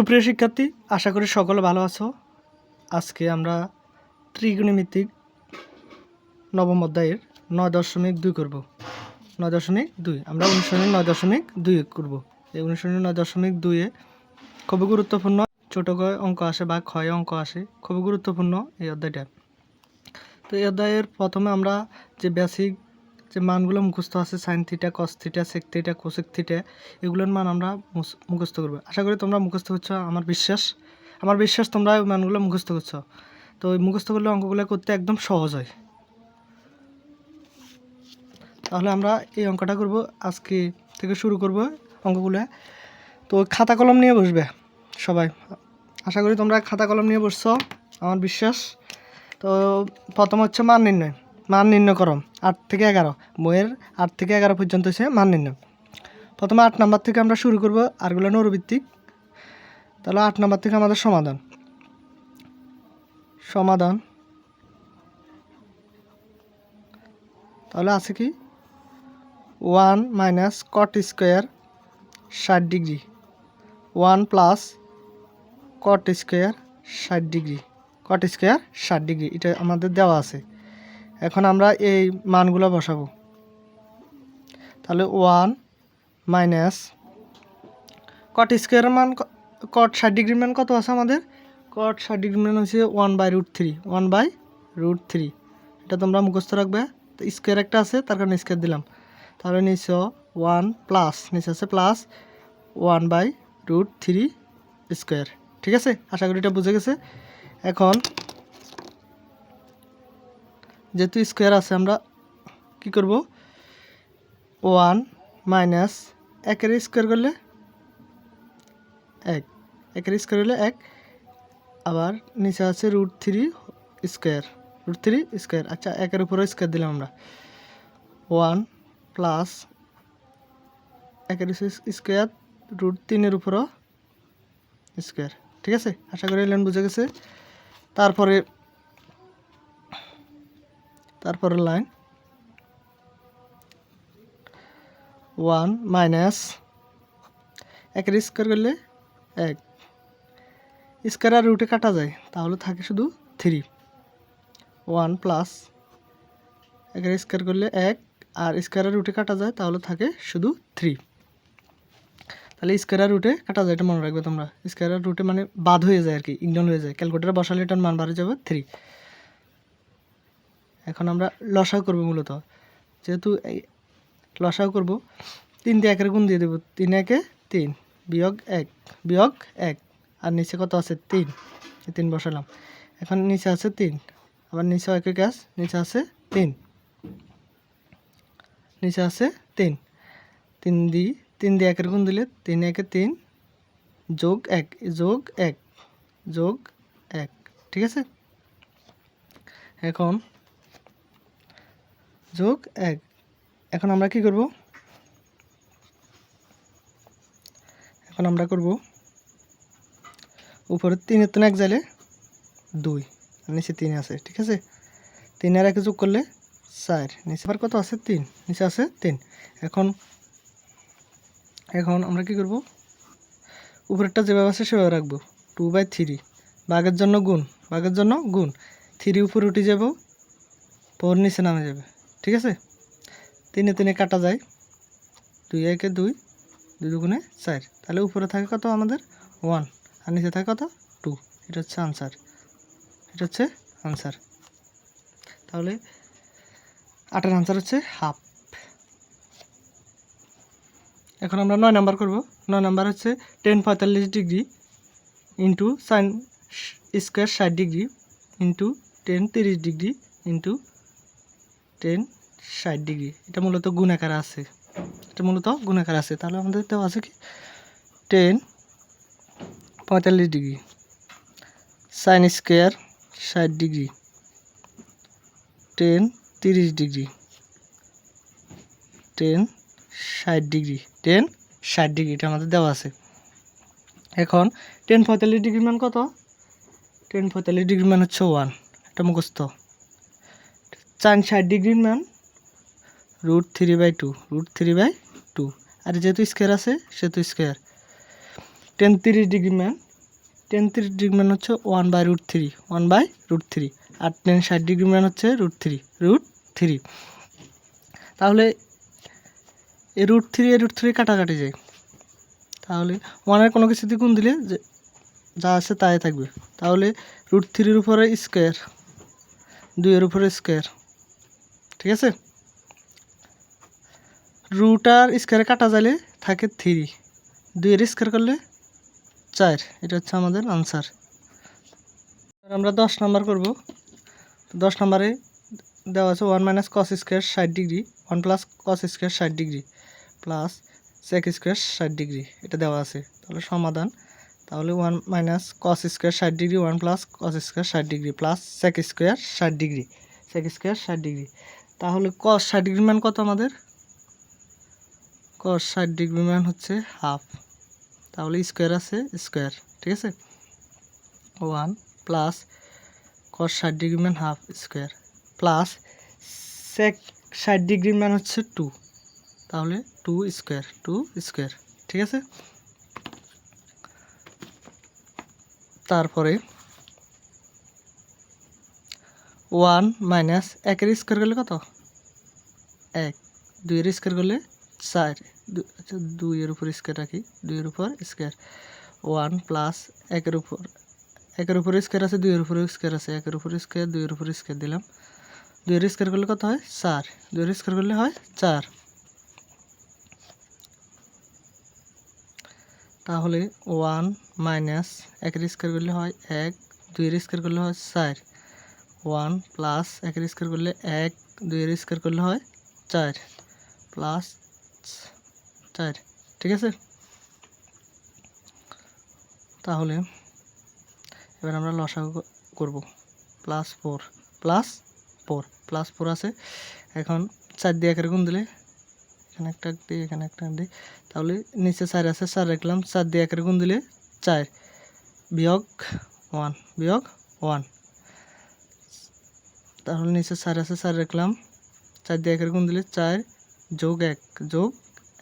সুপ্রিয় শিক্ষার্থী, আশা করি সকলে ভালো আছো। আজকে আমরা ত্রিকোণমিতিক নবম অধ্যায়ের 9.2 করব। 9.2 আমরা অনুশীলনী 9.2 করব। এই অনুশীলনী 9.2-এ খুবই গুরুত্বপূর্ণ ছোট ক অঙ্ক আসে বা ক্ষয় অঙ্ক আসে, খুবই গুরুত্বপূর্ণ এই অধ্যায়টা। তো এই অধ্যায়ের প্রথমে আমরা যে বেসিক যে মানগুলো মুখস্থ আছে, sine theta, cos theta, sec theta, cosec theta, এগুলোর মান আমরা মুখস্থ করবো। আশা করি তোমরা মুখস্থ করছো, আমার বিশ্বাস তোমরা ওই মানগুলো মুখস্থ করছো। তো ওই মুখস্থ করলে অঙ্কগুলো করতে একদম সহজ হয়। তাহলে আমরা এই অঙ্কটা করব, আজকে থেকে শুরু করব অঙ্কগুলো। তো খাতা কলম নিয়ে বসবে সবাই, আশা করি তোমরা খাতা কলম নিয়ে বসছো, আমার বিশ্বাস। তো প্রথম হচ্ছে মান নির্ণয় করো 8 থেকে 11, বইয়ের 8 থেকে 11 পর্যন্ত হচ্ছে মান নির্ণয়। প্রথমে 8 নাম্বার থেকে আমরা শুরু করব, আরগুলো নৈর্ভিত্তিক। তাহলে 8 নাম্বার থেকে আমাদের সমাধান তাহলে আছে কি 1 minus cot square 60 degree, 1 plus cot square 60 degree, cot square 60 degree, এটা আমাদের দেওয়া আছে। এখন আমরা এই মানগুলো বসাবো। তাহলে 1 মাইনাস কট স্কোয়ারের মান, কট 60 ডিগ্রির মান কত আছে আমাদের? কট 60 ডিগ্রির মান হচ্ছে 1/√3, 1/√3। এটা তোমরা মুখস্থ রাখবে। তো স্কোয়ার একটা আছে, তার কারণে স্কোয়ার দিলাম। তাহলে নিচে 1 প্লাস, নিচে আছে প্লাস 1/√3 স্কোয়ার। ঠিক আছে, আশা করি এটা বুঝে গেছে। এখন যেহেতু স্কোয়ার আছে, আমরা কি করব? 1 মাইনাস একের স্কোয়ার করলে 1, একের স্কোয়ার হলে 1, আবার নিচে আছে √3 স্কোয়ার। আচ্ছা, একের উপরে স্কোয়ার দিলাম আমরা। 1 প্লাস একের স্কোয়ার √3-এর উপরও স্কোয়ার। ঠিক আছে, আশা করি লাইন বুঝে গেছে। তারপরে লাইন 1 মাইনাস একের স্কোয়ার করলে 1, স্কোয়ার আর রুটে কাটা যায়, তাহলে থাকে শুধু 3। 1 প্লাস একের স্কোয়ার করলে 1, আর স্কোয়ার আর রুটে কাটা যায়, তাহলে থাকে শুধু 3। তাহলে স্কোয়ার আর রুটে কাটা যায়, এটা মনে রাখবে তোমরা। স্কোয়ার আর রুটে মানে বাদ হয়ে যায় আর কি, ইগনোর হয়ে যায়। ক্যালকুলেটারে বসালে এটার মান বাড়ে যাবে 3। এখন আমরা লসাও করবো মূলত, যেহেতু এই লসাও করবো, 3 দিয়ে 1-এর গুণ দিয়ে দেবো। 3 একে 3, বিয়োগ 1, আর নিচে কত আছে? 3, 3 বসালাম। এখন নিচে আছে 3, আবার নিচে একই কাজ, নিচে আছে 3, 3 দিয়ে 1-এর গুণ দিলে 3 একে 3, যোগ 1, যোগ 1। ঠিক আছে, এখন যোগ 1। এখন আমরা কি করব? এখন আমরা করব উপরে 3-এর তো 1 যাইলে 2, নিচে 3 আছে। ঠিক আছে, 3 আর 1 যোগ করলে 4, নিচে আবার কত আছে? 3, নিচে আছে 3। এখন আমরা কি করব? উপরেরটা যেভাবে আছে সেভাবে রাখবো। 2/3 ভাগের জন্য গুণ 3 উপরে উঠে যাব, 4 নিচে নামে যাবে। ঠিক আছে, 3-এ কাটা যায়, 2 একে 2, 2 দুগুণে 4। তাহলে উপরে থাকে কত আমাদের? 1, আর নিচে থাকে কত? 2। এটা হচ্ছে আনসার। তাহলে 8-এর আনসার হচ্ছে হাফ। এখন আমরা 9 নাম্বার করব। 9 নাম্বার হচ্ছে tan 45 degree into sine square 60 degree into tan 30 degree into tan 60 degree. এটা মূলত গুণাকার আছে, তাহলে আমাদের দেওয়া আছে কি? tan 45 degree sine square 60 degree tan 30 degree tan 60 degree, এটা আমাদের দেওয়া আছে। এখন tan 45 ডিগ্রির মান কত? tan 45 ডিগ্রির মান হচ্ছে 1, এটা মুখস্থ। sin 60 ডিগ্রির মান √3/2, আর যেহেতু স্কোয়ার আছে সেহেতু স্কোয়ার। tan 30 ডিগ্রির মান টেন 30 ডিগ্রি মান হচ্ছে 1/√3, 1/√3। আর টেন 60 ডিগ্রি মান হচ্ছে √3। তাহলে এই √3 কাটাকাটি যায়, তাহলে 1-এর কোনো কিছু দিয়ে গুণ দিলে যা আছে তাই থাকবে। তাহলে √3-এর উপরে স্কোয়ার, 2-এর উপরে স্কোয়ার, ঠিক আছে। রুট আর স্কোয়ারে কাটা যাইলে থাকে 3, 2-এর স্কোয়ার করলে 4। এটা হচ্ছে আমাদের আনসার। আমরা 10 নাম্বার করব। 10 নাম্বারে দেওয়া আছে 1 - cos square 60 degree, 1 + cos square 60 degree plus sec square 60 degree, এটা দেওয়া আছে। তাহলে সমাধান, তাহলে 1 - cos square 60 degree, 1 + cos square 60 degree plus sec square 60 degree, sec square 60 degree. তাহলে cos 60 ডিগ্রি মান কত আমাদের? cos 60 ডিগ্রি মান হচ্ছে হাফ, তাহলে স্কোয়ার আছে স্কোয়ার, ঠিক আছে। 1 + cos 60 ডিগ্রি মান half square plus sec 60 degree মান হচ্ছে 2, তাহলে 2 স্কোয়ার, ঠিক আছে। তারপরে 1 - 1-এর স্কোয়ার করলে কত? 1, 2-এর স্কোয়ার করলে 4, আচ্ছা 2-এর উপর স্কোয়ার রাখি, 2-এর উপর স্কোয়ার। 1 + 1-এর উপর, 1-এর উপরে স্কোয়ার আছে, 2-এর উপরে স্কোয়ার আছে, 1-এর উপরে স্কোয়ার, 2-এর উপরে স্কোয়ার দিলাম। 2-এর স্কোয়ার করলে কত হয়? 4, 2-এর স্কোয়ার করলে হয় 4। তাহলে 1 - 1-এর স্কোয়ার করলে হয় 1, 2-এর স্কোয়ার করলে হয় 4, 1 + 1-এর স্কোয়ার করলে 1, 2-এর স্কোয়ার করলে হয় 4 প্লাস 4, ঠিক আছে। তাহলে এবার আমরা লসাগু করব। +4 আছে। এখন 4 দিয়ে 1-এর গুণ দিলে এখানে একটা দিই, এখানে একটা দিই, তাহলে নিচে 4 আছে, 4 রাখলাম। 4 দিয়ে 1-এর গুণ দিলে 4 বিয়োগ 1, তাহলে নিচে 4 আছে, 4 রাখলাম। 4 দিয়ে 1-এর গুণ দিলে 4 যোগ 1 যোগ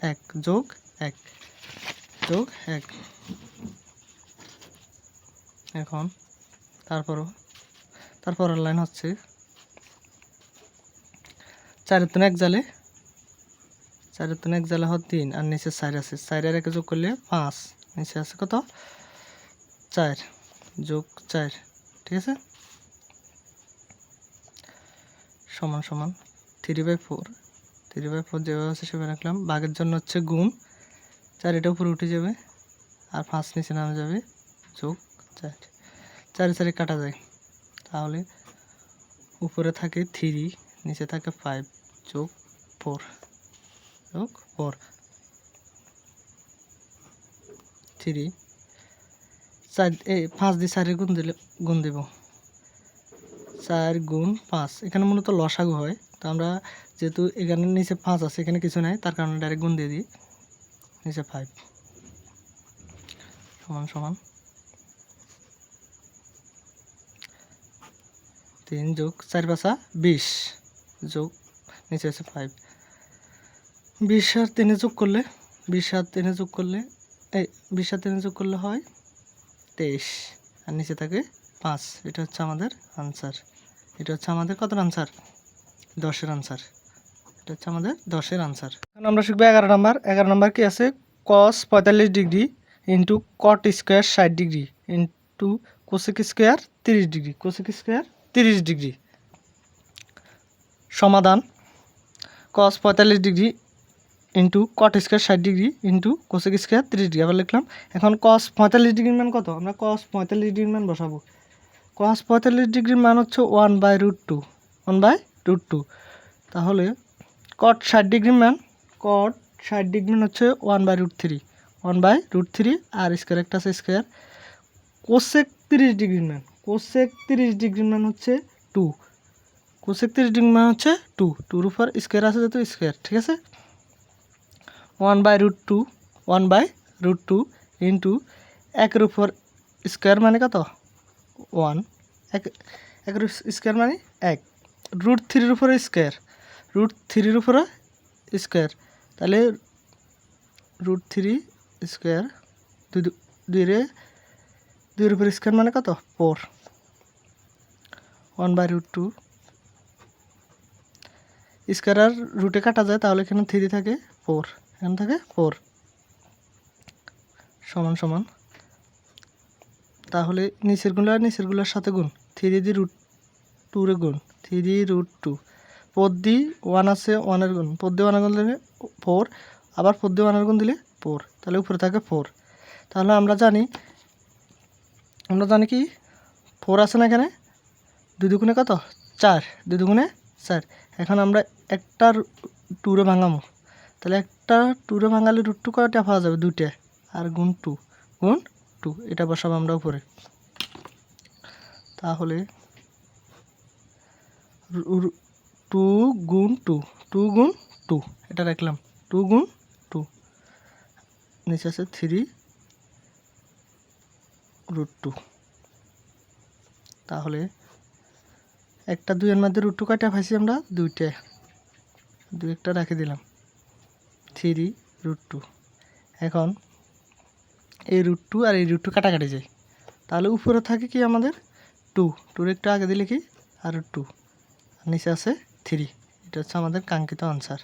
1 যোগ 1 যোগ 1। এখন তারপরের লাইন হচ্ছে 4-এর 3 1 জালে, 4-এর 3 1 জালে হয় 3, আর নিচে 4 আছে, 4 আর 1 যোগ করলে 5, নিচে আছে কত? 4 যোগ 4, ঠিক আছে, সমান সমান 3/4। 3/4 যেভাবে আছে সেভাবে রাখলাম। ভাগের জন্য হচ্ছে গুণ, 4 এটা উপরে উঠে যাবে আর 5 নিচে নামে যাবে, যোগ 4, 4 4 কাটা যায়। তাহলে উপরে থাকে 3, নিচে থাকে 5, যোগ 4 3, 4 5 দিয়ে 4-এর গুণ দেব, 4 গুণ 5। এখানে মূলত লসাগু হয়, তো আমরা যেহেতু এখানে নিচে 5 আছে, এখানে কিছু নাই, তার কারণে ডাইরেক্ট গুণ দিয়ে দিই। নিচে 5 সমান সমান 3 যোগ 4 5 20 যোগ নিচে আছে 5, 20 আর 3 যোগ করলে 20 আর 3 যোগ করলে 20 আর 3 যোগ করলে হয় 23, আর নিচে থাকে 5। এটা হচ্ছে আমাদের আনসার। এটা হচ্ছে আমাদের কত আনসার? 10-এর আনসার। এটা হচ্ছে আমাদের 10-এর আনসার। এখন আমরা শিখবো 11 নাম্বার। 11 নাম্বার কি আছে? cos 45 degree into cot square 60 degree into cosec square 30 degree, cosec square 30 degree. সমাধান, cos 45 degree into cot square 60 degree into cosec square 30 degree. আবার লিখলাম। এখন cos 45 ডিগ্রির মান কত? আমরা cos 45 ডিগ্রির মান বসাবো। cos 45 ডিগ্রির মান হচ্ছে 1/√2, 1/√2। তাহলে cot 60 ডিগ্রির মান, cot 60 ডিগ্রি মান হচ্ছে 1/√3, 1/√3 আর স্কোয়ার একটা আছে স্কোয়ার। কোসেক 30 ডিগ্রির মান, কোসেক 30 ডিগ্রির মান হচ্ছে 2, কোসেক 30 ডিগ্রির মান হচ্ছে 2, 2-র উপর স্কোয়ার আছে যেহেতু স্কোয়ার, ঠিক আছে। 1/√2 ইন্টু 1-এর উপর স্কোয়ার মানে কত? 1, 1-এর স্কোয়ার মানে 1, √3-এর উপরে স্কোয়ার, √3-এর উপরে স্কোয়ার, তাহলে √3 স্কোয়ার, 2 এর উপর স্কোয়ার মানে কত 4, 1/√2 স্কোয়ার আর রুটে কাটা যায়, তাহলে এখানে 3 থাকে 4, এখানে থাকে 4 সমান সমান, তাহলে নিচেরগুলোর সাথে গুণ 3 দিয়ে √2 রে গুণ 3√2, 4 দিয়ে 1 আছে 1 এর গুণ, 4 দিয়ে 1 এর গুণ দিলে 4, আবার 4 দিয়ে 1 এর গুণ দিলে 4, তাহলে উপরে থাকে 4। তাহলে আমরা জানি কি 4 আছে না এখানে, 2 দুগুণে কত 4, 2 দুগুণে 4। এখন আমরা একটা 2 রে ভাঙামো, তাহলে একটা 2 রে ভাঙালে √2 কয়টা পাওয়া যাবে 2টা, আর গুণ 2 এটা বসাবো আমরা উপরে। তাহলে 2 গুণ 2 এটা রাখলাম, 2 গুণ 2, নিচে আছে 3√2। তাহলে একটা 2 এর মধ্যে √2 কয়টা পাইছি আমরা 2টা, 2 একটা রেখে দিলাম 3√2। এখন এই √2 আর এই √2 কাটাকাটি যায়, তাহলে উপরে থাকে কি আমাদের 2 একটু আগে দিলে কি আর 2, নিচে আছে 3। এটা হচ্ছে আমাদের কাঙ্ক্ষিত আনসার।